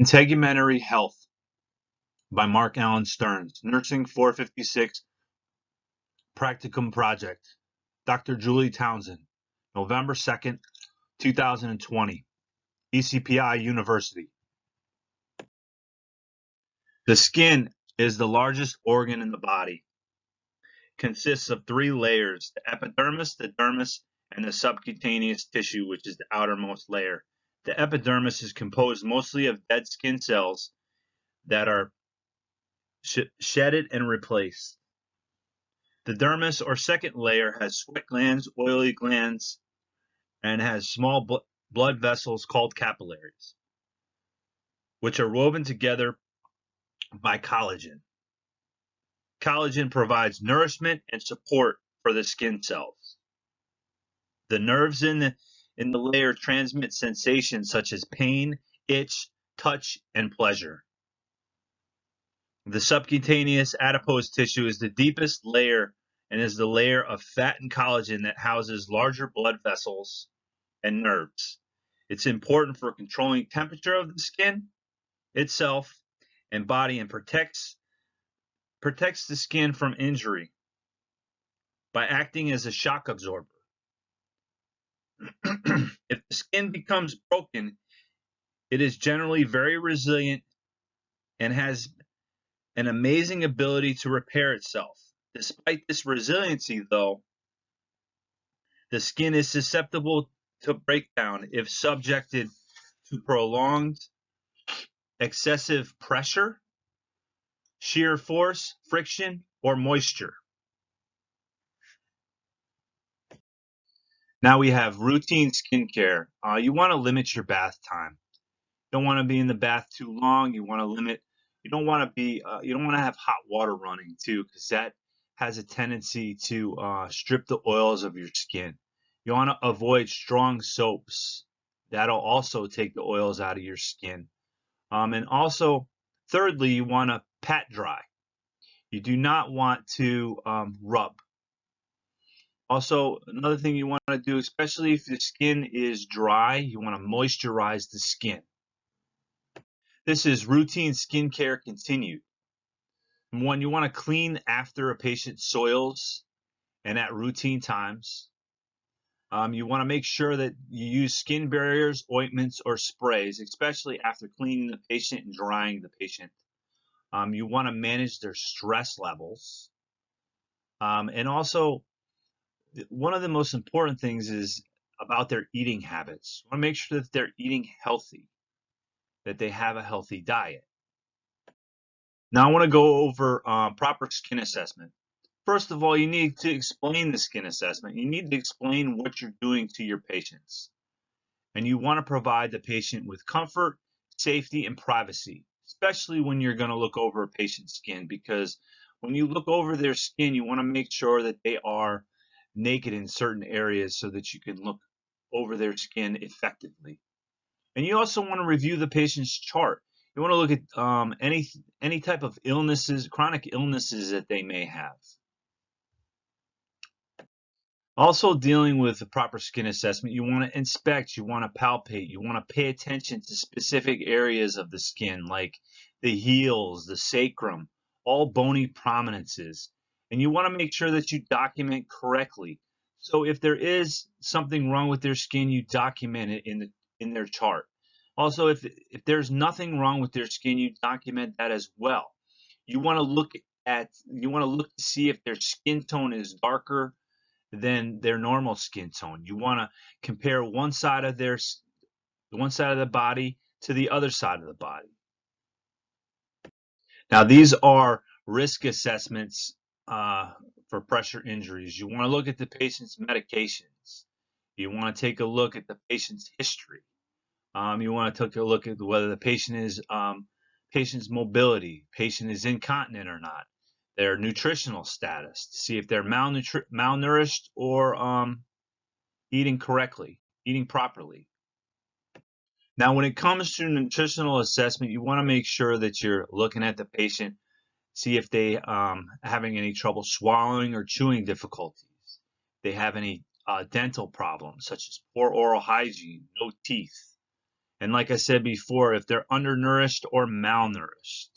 Integumentary Health by Mark Allen Stearns, Nursing 456 Practicum Project, Dr. Julie Townsend, November 2nd, 2020, ECPI University. The skin is the largest organ in the body. Consists of three layers: the epidermis, the dermis, and the subcutaneous tissue, which is the outermost layer. The epidermis is composed mostly of dead skin cells that are shedded and replaced. The dermis, or second layer, has sweat glands, oily glands, and has small blood vessels called capillaries, which are woven together by collagen. Collagen provides nourishment and support for the skin cells. The nerves in the layer transmit sensations such as pain, itch, touch, and pleasure. The subcutaneous adipose tissue is the deepest layer and is the layer of fat and collagen that houses larger blood vessels and nerves. It's important for controlling temperature of the skin itself and body, and protects the skin from injury by acting as a shock absorber. If the skin becomes broken, it is generally very resilient and has an amazing ability to repair itself. Despite this resiliency, though, the skin is susceptible to breakdown if subjected to prolonged excessive pressure, shear force, friction, or moisture. Now we have routine skincare. You want to limit your bath time. You don't want to be in the bath too long. You want to limit. You don't want to have hot water running too, because that has a tendency to strip the oils of your skin. You want to avoid strong soaps. That'll also take the oils out of your skin. And also, thirdly, you want to pat dry. You do not want to rub. Also, another thing you want to do, especially if the skin is dry, you want to moisturize the skin. This is routine skincare continued. One, you want to clean after a patient soils and at routine times. You want to make sure that you use skin barriers, ointments, or sprays, especially after cleaning the patient and drying the patient. You want to manage their stress levels. And also, one of the most important things is about their eating habits. You want to make sure that they're eating healthy, that they have a healthy diet. Now I want to go over proper skin assessment. First of all, you need to explain the skin assessment. You need to explain what you're doing to your patients. And you want to provide the patient with comfort, safety, and privacy, especially when you're going to look over a patient's skin, because when you look over their skin, you want to make sure that they are naked in certain areas so that you can look over their skin effectively. And you also want to review the patient's chart. You want to look at any type of illnesses, chronic illnesses that they may have. Also, dealing with the proper skin assessment, you want to inspect, you want to palpate, you want to pay attention to specific areas of the skin like the heels, the sacrum, all bony prominences. And you want to make sure that you document correctly. So if there is something wrong with their skin, you document it in their chart. Also, if there's nothing wrong with their skin, you document that as well. You want to look to see if their skin tone is darker than their normal skin tone. You want to compare one side of the body to the other side of the body. Now, these are risk assessments for pressure injuries. You want to look at the patient's medications. You want to take a look at the patient's history. You want to take a look at whether the patient's mobility, patient is incontinent or not, their nutritional status, to see if they're malnourished or eating properly. Now, when it comes to nutritional assessment, you want to make sure that you're looking at the patient, see if they having any trouble swallowing or chewing difficulties. They have any dental problems, such as poor oral hygiene, no teeth. And like I said before, if they're undernourished or malnourished.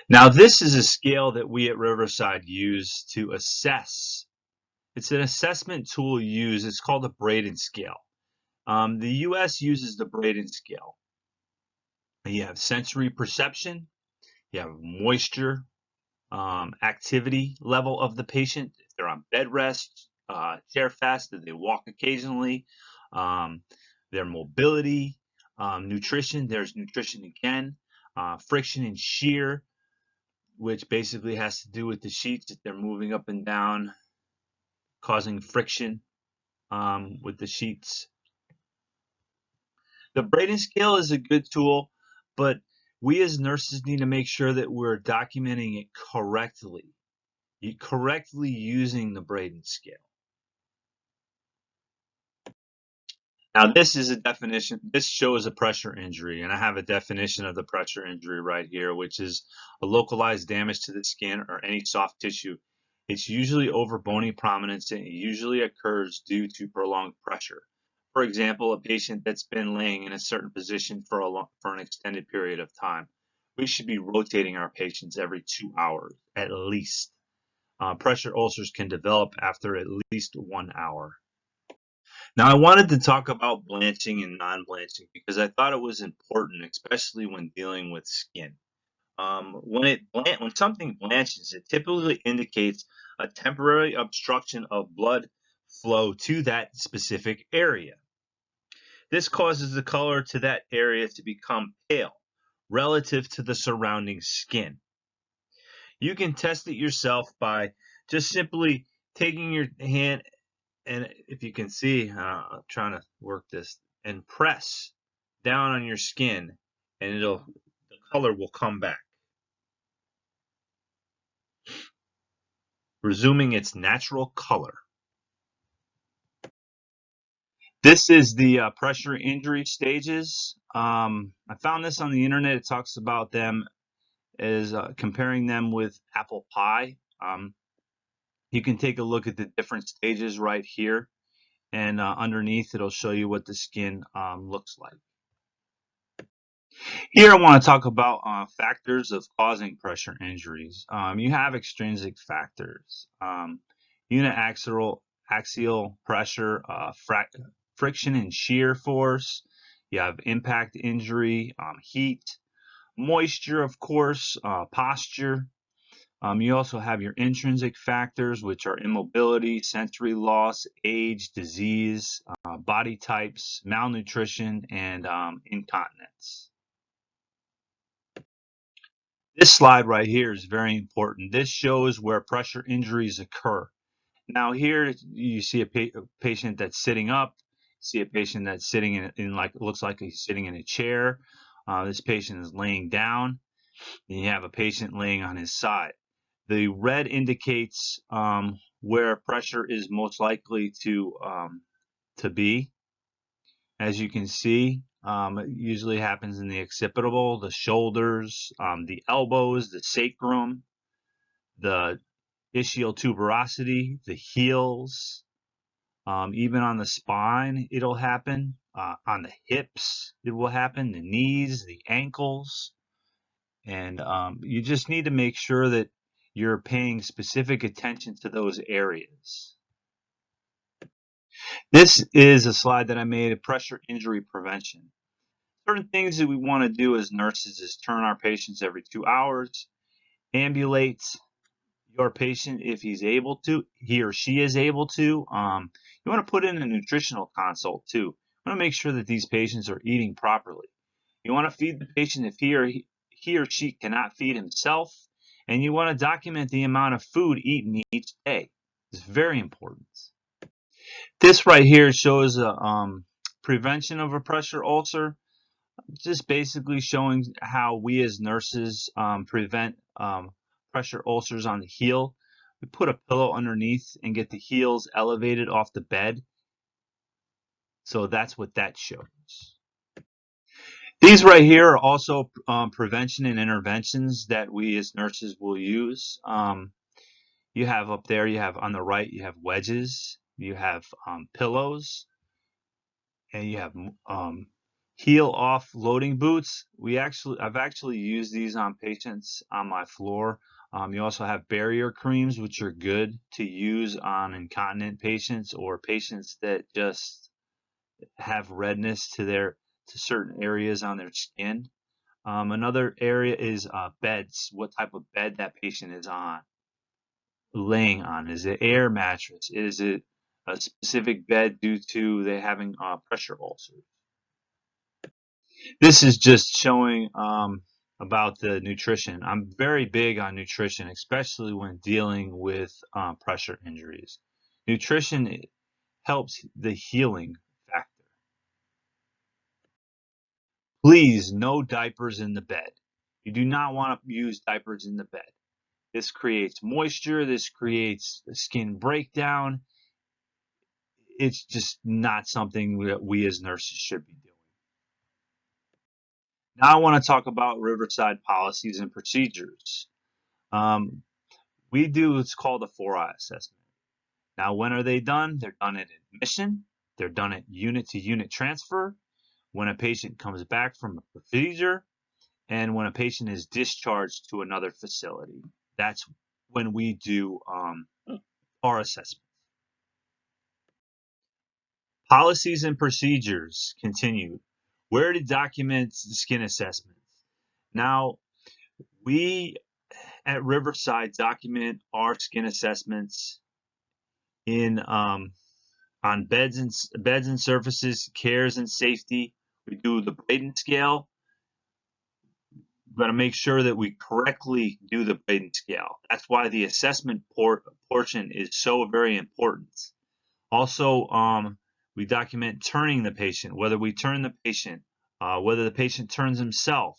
Now, this is a scale that we at Riverside use to assess. It's an assessment tool used. It's called the Braden scale. The U.S. uses the Braden scale. You have sensory perception, you have moisture, activity level of the patient, if they're on bed rest, chair fast, do they walk occasionally, um, their mobility, nutrition, there's nutrition again, friction and shear, which basically has to do with the sheets if they're moving up and down, causing friction with the sheets. The Braden scale is a good tool, but we as nurses need to make sure that we're documenting it correctly, correctly using the Braden scale. Now, this is a definition. This shows a pressure injury, and I have a definition of the pressure injury right here, which is a localized damage to the skin or any soft tissue. It's usually over bony prominence, and it usually occurs due to prolonged pressure. For example, a patient that's been laying in a certain position for an extended period of time. We should be rotating our patients every 2 hours at least. Pressure ulcers can develop after at least 1 hour. Now, I wanted to talk about blanching and non-blanching because I thought it was important, especially when dealing with skin. When something blanches, it typically indicates a temporary obstruction of blood flow to that specific area. This causes the color to that area to become pale relative to the surrounding skin. You can test it yourself by just simply taking your hand, and if you can see, I'm trying to work this, and press down on your skin, and the color will come back, resuming its natural color. This is the pressure injury stages. I found this on the internet. It talks about them as comparing them with apple pie. You can take a look at the different stages right here, and underneath it'll show you what the skin looks like. Here I want to talk about factors of causing pressure injuries. You have extrinsic factors, axial pressure, friction and shear force. You have impact injury, heat, moisture, of course, posture. You also have your intrinsic factors, which are immobility, sensory loss, age, disease, body types, malnutrition, and incontinence. This slide right here is very important. This shows where pressure injuries occur. Now here you see a patient that's sitting up, see a patient that's sitting in like, looks like he's sitting in a chair. This patient is laying down, and you have a patient laying on his side. The red indicates where pressure is most likely to be. As you can see, it usually happens in the occipital, the shoulders, the elbows, the sacrum, the ischial tuberosity, the heels, even on the spine, it'll happen. On the hips, it will happen, the knees, the ankles. And you just need to make sure that you're paying specific attention to those areas. This is a slide that I made of pressure injury prevention. Certain things that we want to do as nurses is turn our patients every 2 hours, ambulate your patient if he or she is able to. You want to put in a nutritional consult too. You want to make sure that these patients are eating properly. You want to feed the patient if he or she cannot feed himself, and you want to document the amount of food eaten each day. It's very important. This right here shows a prevention of a pressure ulcer. Just basically showing how we as nurses prevent pressure ulcers on the heel. We put a pillow underneath and get the heels elevated off the bed. So that's what that shows. These right here are also prevention and interventions that we as nurses will use. You have up there, you have on the right, you have wedges, you have pillows, and you have heel off loading boots. I've actually used these on patients on my floor. You also have barrier creams, which are good to use on incontinent patients or patients that just have redness to certain areas on their skin. Another area is beds, what type of bed that patient is laying on. Is it air mattress? Is it a specific bed due to they having pressure ulcers? This is just showing about the nutrition. I'm very big on nutrition, especially when dealing with pressure injuries. Nutrition helps the healing factor. Please, no diapers in the bed. You do not want to use diapers in the bed. This creates moisture, this creates skin breakdown. It's just not something that we as nurses should be doing. Now I want to talk about Riverside policies and procedures. Um, we do what's called a 4I assessment. Now, when are they done? They're done at admission, they're done at unit to unit transfer, when a patient comes back from a procedure, and when a patient is discharged to another facility. That's when we do our assessment. Policies and procedures continued. Where to document skin assessments. Now, we at Riverside document our skin assessments in on beds and surfaces, cares and safety. We do the Braden scale. We've got to make sure that we correctly do the Braden scale. That's why the assessment portion is so very important. Also, we document turning the patient, whether we turn the patient, whether the patient turns himself,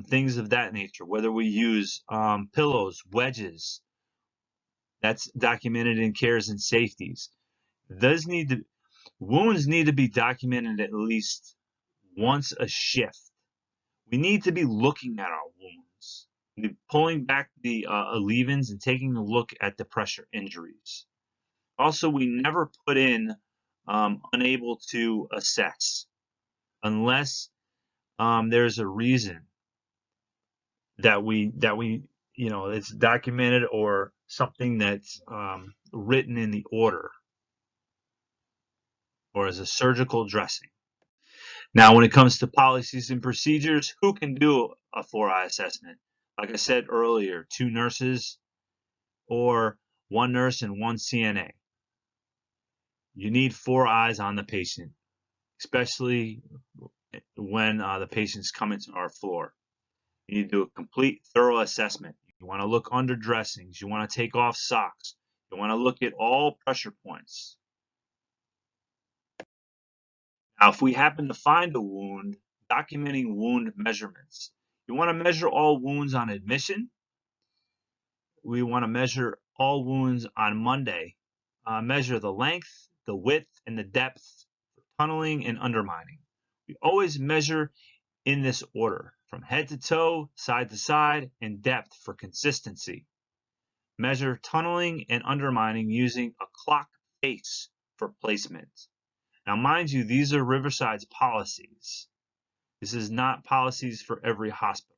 things of that nature, whether we use pillows, wedges. That's documented in cares and safeties. Does need to Wounds need to be documented at least once a shift. We need to be looking at our wounds, pulling back the leave-ins and taking a look at the pressure injuries. Also, we never put in unable to assess unless there's a reason that we it's documented or something that's written in the order or as a surgical dressing. Now, when it comes to policies and procedures, who can do a 4I assessment? Like I said earlier, 2 nurses or 1 nurse and 1 CNA. You need 4 eyes on the patient, especially when the patients come into our floor. You need to do a complete, thorough assessment. You want to look under dressings. You want to take off socks. You want to look at all pressure points. Now, if we happen to find a wound, documenting wound measurements. You want to measure all wounds on admission. We want to measure all wounds on Monday. Measure the length, the width, and the depth for tunneling and undermining. We always measure in this order, from head to toe, side to side, and depth for consistency. Measure tunneling and undermining using a clock face for placement. Now, mind you, these are Riverside's policies. This is not policies for every hospital.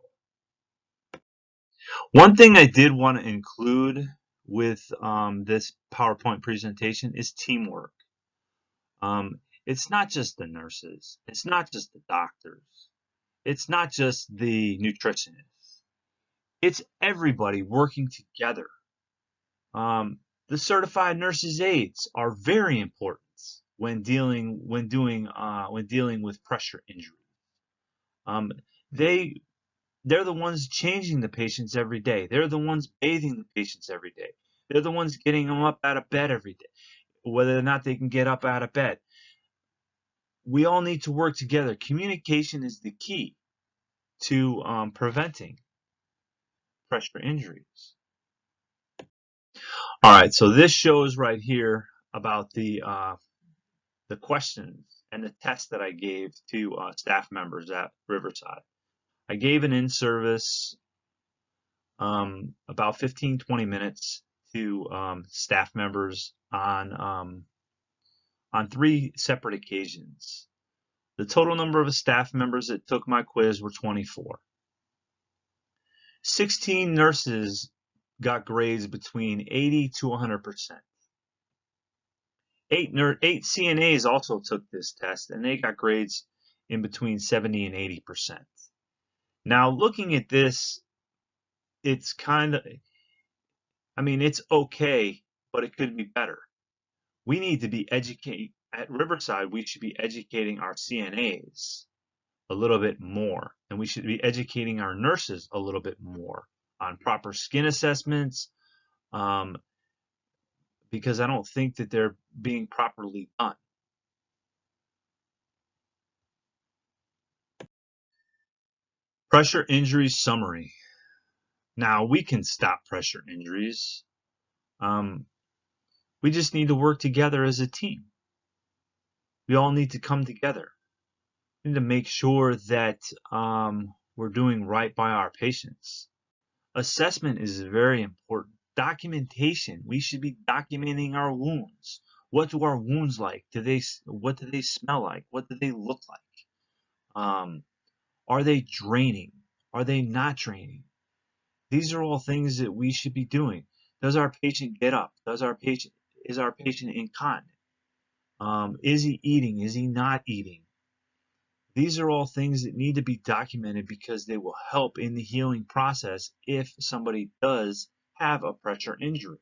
One thing I did want to include with this PowerPoint presentation is teamwork. It's not just the nurses. It's not just the doctors. It's not just the nutritionists. It's everybody working together. The certified nurses aides are very important when dealing with pressure injury. Um, they they're the ones changing the patients every day. They're the ones bathing the patients every day. They're the ones getting them up out of bed every day, whether or not they can get up out of bed. We all need to work together. Communication is the key to preventing pressure injuries. All right, so this shows right here about the questions and the test that I gave to staff members at Riverside. I gave an in-service about 15-20 minutes to staff members on on 3 separate occasions. The total number of staff members that took my quiz were 24. 16 nurses got grades between 80 to 100%. 8 CNAs also took this test, and they got grades in between 70 and 80%. Now, looking at this, it's it's okay, but it could be better. We need to be educating at Riverside. We should be educating our CNAs a little bit more, and we should be educating our nurses a little bit more on proper skin assessments, because I don't think that they're being properly done. Pressure injuries summary. Now, we can stop pressure injuries. We just need to work together as a team. We all need to come together. We need to make sure that we're doing right by our patients. Assessment is very important. Documentation. We should be documenting our wounds. What do our wounds like? What do they smell like? What do they look like? Are they draining? Are they not draining? These are all things that we should be doing. Does our patient get up? Is our patient incontinent? Is he eating? Is he not eating? These are all things that need to be documented because they will help in the healing process if somebody does have a pressure injury.